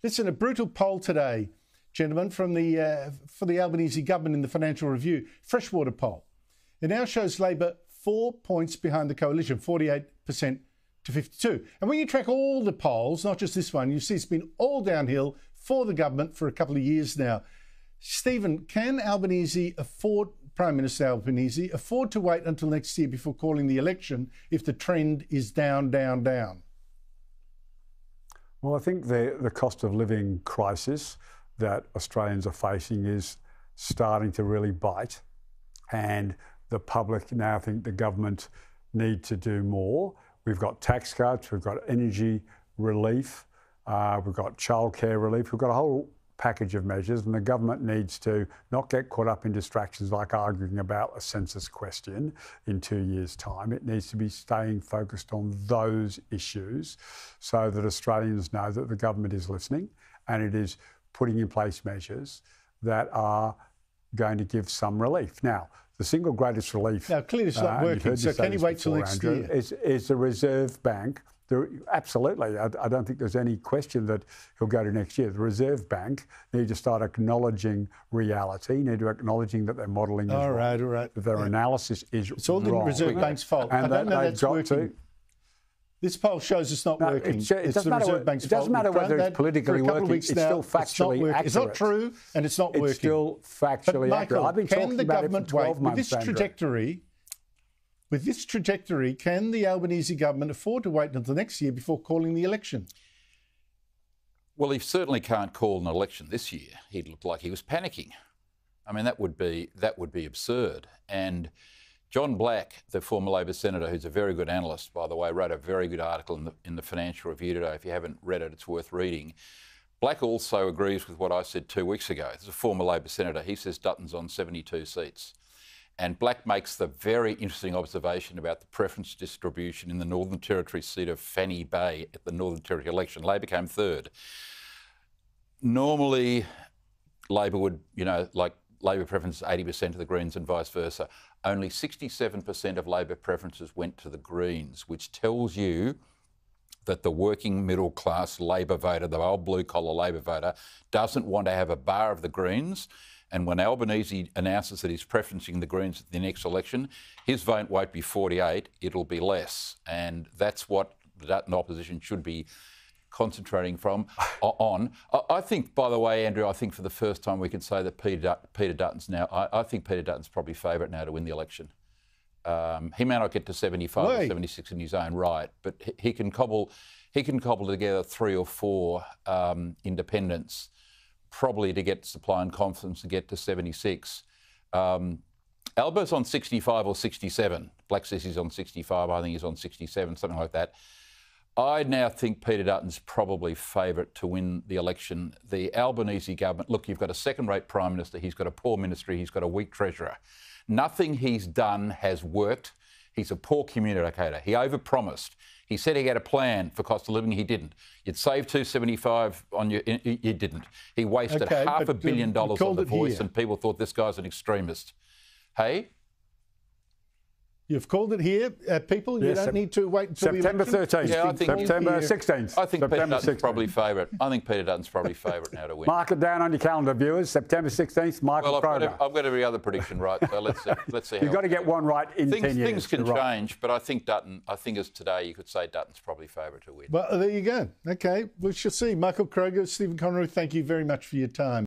Listen, a brutal poll today, gentlemen, from the for the Albanese government in the Financial Review, freshwater poll. It now shows Labor 4 points behind the coalition, 48% to 52%. And when you track all the polls, not just this one, you see it's been all downhill for the government for a couple of years now. Stephen, can Prime Minister Albanese afford to wait until next year before calling the election if the trend is down, down, down? Well, I think the cost of living crisis that Australians are facing is starting to really bite, and the public now think the government need to do more. We've got tax cuts, we've got energy relief, we've got childcare relief, we've got a whole package of measures, and the government needs to not get caught up in distractions like arguing about a census question in 2 years' time. It needs to be staying focused on those issues so that Australians know that the government is listening and it is putting in place measures that are going to give some relief. Now, the single greatest relief... Now, clearly it's not working, so can you wait till next year? Is the Reserve Bank... Absolutely. I don't think there's any question that he'll go to next year. The Reserve Bank need to start acknowledging reality, need to acknowledging that their modelling is all right. that their analysis is It's all the Reserve Bank's fault. And I don't know that's working. This poll shows it's not working. It's the Reserve Bank's fault. It doesn't matter whether it's politically working. It's still factually accurate. It's not true, and it's not working. It's still factually accurate. I've been talking about it for 12 months, With this trajectory, can the Albanese government afford to wait until next year before calling the election? Well, he certainly can't call an election this year. He looked like he was panicking. I mean, that would be absurd. And John Black, the former Labor senator, who's a very good analyst, by the way, wrote a very good article in the Financial Review today. If you haven't read it, it's worth reading. Black also agrees with what I said 2 weeks ago. He's a former Labor senator. He says Dutton's on 72 seats. And Black makes the very interesting observation about the preference distribution in the Northern Territory seat of Fanny Bay at the Northern Territory election. Labor came third. Normally, Labor would, like Labor preferences 80% to the Greens and vice versa. Only 67% of Labor preferences went to the Greens, which tells you that the working middle class Labor voter, the old blue collar Labor voter, doesn't want to have a bar of the Greens. And when Albanese announces that he's preferencing the Greens at the next election, his vote won't be 48, it'll be less. And that's what the Dutton opposition should be concentrating on. I think, by the way, Andrew, I think for the first time we can say that Peter Dutton's now, I think Peter Dutton's probably favourite now to win the election. He may not get to 75 or 76 in his own right, but he can cobble together 3 or 4 independents, probably to get supply and confidence to get to 76. Albert's on 65 or 67. Black says he's on 65. I think he's on 67, something like that. I now think Peter Dutton's probably favourite to win the election. The Albanese government, look, you've got a second-rate Prime Minister. He's got a poor ministry. He's got a weak treasurer. Nothing he's done has worked. He's a poor communicator. He overpromised. He said he had a plan for cost of living. He didn't. You'd save $275 on you. You didn't. He wasted $500 million on The Voice, and people thought this guy's an extremist. Hey? You've called it here, people. You don't need to wait until September 13th. Yeah, I think September 16th. I think Peter Dutton's probably favourite. I think Peter Dutton's probably favourite now to win. Mark it down on your calendar, viewers. September 16th, Michael Kroger. I've got every other prediction right, so let's see. You've got to get one right in 10 years. Things can change, but I think Dutton, as today, you could say Dutton's probably favourite to win. Well, there you go. Okay, we shall see. Michael Kroger, Stephen Conroy, thank you very much for your time.